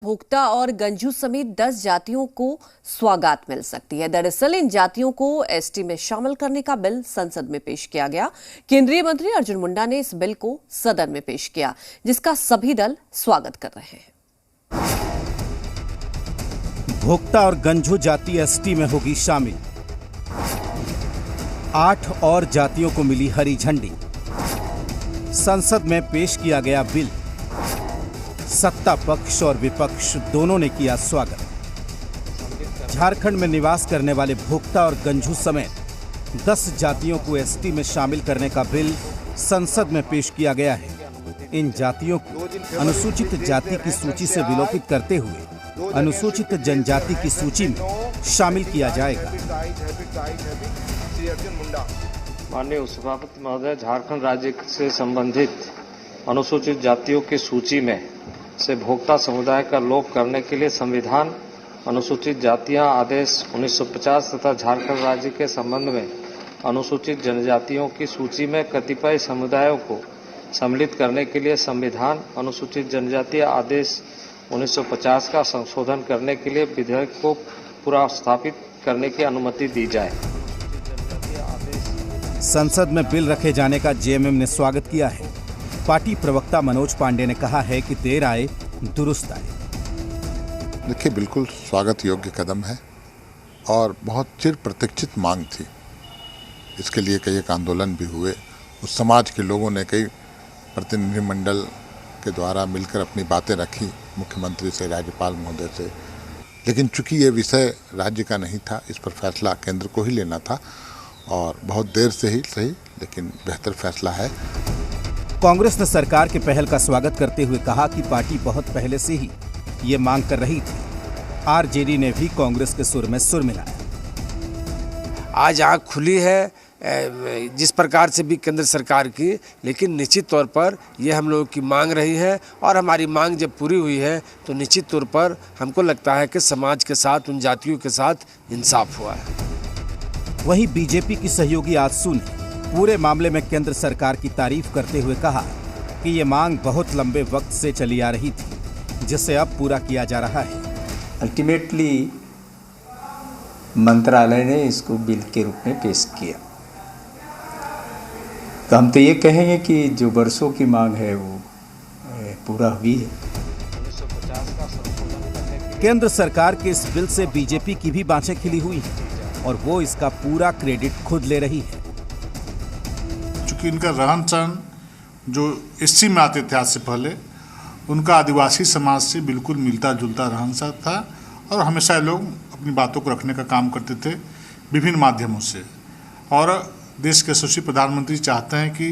भोक्ता और गंजू समेत 10 जातियों को सौगात मिल सकती है। दरअसल इन जातियों को एसटी में शामिल करने का बिल संसद में पेश किया गया। केंद्रीय मंत्री अर्जुन मुंडा ने इस बिल को सदन में पेश किया, जिसका सभी दल स्वागत कर रहे हैं। भोक्ता और गंजू जाति एसटी में होगी शामिल। 8 और जातियों को मिली हरी झंडी। संसद में पेश किया गया बिल। सत्ता पक्ष और विपक्ष दोनों ने किया स्वागत। झारखंड में निवास करने वाले भोक्ता और गंजू समेत 10 जातियों को एसटी में शामिल करने का बिल संसद में पेश किया गया है। इन जातियों को अनुसूचित जाति की सूची से विलोपित करते हुए अनुसूचित जनजाति की सूची में शामिल किया जाएगा। माननीय उपसभापति महोदय, झारखंड राज्य से संबंधित अनुसूचित जातियों की सूची में से भोक्ता समुदाय का लोप करने के लिए संविधान, अनुसूचित जातियां आदेश 1950 तथा झारखंड राज्य के संबंध में अनुसूचित जनजातियों की सूची में कतिपय समुदायों को सम्मिलित करने के लिए संविधान, अनुसूचित जनजाति आदेश 1950 का संशोधन करने के लिए विधेयक को पूरा स्थापित करने की अनुमति दी जाए। संसद में बिल रखे जाने का जेएमएम ने स्वागत किया है। पार्टी प्रवक्ता मनोज पांडे ने कहा है कि देर आए दुरुस्त आए। देखिए, बिल्कुल स्वागत योग्य कदम है और बहुत चिर प्रतीक्षित मांग थी। इसके लिए कई एक आंदोलन भी हुए। उस समाज के लोगों ने कई प्रतिनिधिमंडल के द्वारा मिलकर अपनी बातें रखी, मुख्यमंत्री से, राज्यपाल महोदय से। लेकिन चूंकि ये विषय राज्य का नहीं था, इस पर फैसला केंद्र को ही लेना था और बहुत देर से ही सही, लेकिन बेहतर फैसला है। कांग्रेस ने सरकार के पहल का स्वागत करते हुए कहा कि पार्टी बहुत पहले से ही ये मांग कर रही थी। आरजेडी ने भी कांग्रेस के सुर में सुर मिलाया। आज आँख खुली है जिस प्रकार से भी केंद्र सरकार की, लेकिन निश्चित तौर पर यह हम लोगों की मांग रही है और हमारी मांग जब पूरी हुई है तो निश्चित तौर पर हमको लगता है कि समाज के साथ, उन जातियों के साथ इंसाफ हुआ है। वहीं बीजेपी की सहयोगी आजसू ने पूरे मामले में केंद्र सरकार की तारीफ करते हुए कहा कि ये मांग बहुत लंबे वक्त से चली आ रही थी, जिसे अब पूरा किया जा रहा है। अल्टीमेटली मंत्रालय ने इसको बिल के रूप में पेश किया, तो हम तो ये कहेंगे कि जो वर्षों की मांग है वो पूरा हुई है। केंद्र सरकार के इस बिल से बीजेपी की भी बाँछें खिली हुई हैं और वो इसका पूरा क्रेडिट खुद ले रही है। कि इनका रहन सहन जो एससी में आते थे आज से पहले, उनका आदिवासी समाज से बिल्कुल मिलता जुलता रहन सहन था और हमेशा लोग अपनी बातों को रखने का काम करते थे विभिन्न माध्यमों से। और देश के यशस्वी प्रधानमंत्री चाहते हैं कि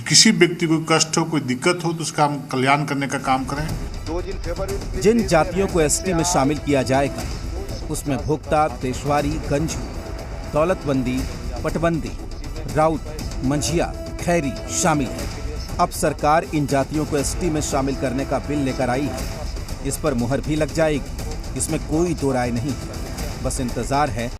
किसी व्यक्ति को कष्ट हो, कोई दिक्कत हो तो उसका हम कल्याण करने का काम करें। जिन जातियों को एसटी में शामिल किया जाएगा उसमें भोक्ता, पेशवारी, गंजू, दौलतबंदी, पटबंदी, राउत, मंझिया, खैरी शामिल है। अब सरकार इन जातियों को एसटी में शामिल करने का बिल लेकर आई है। इस पर मुहर भी लग जाएगी, इसमें कोई दो राय नहीं है। बस इंतजार है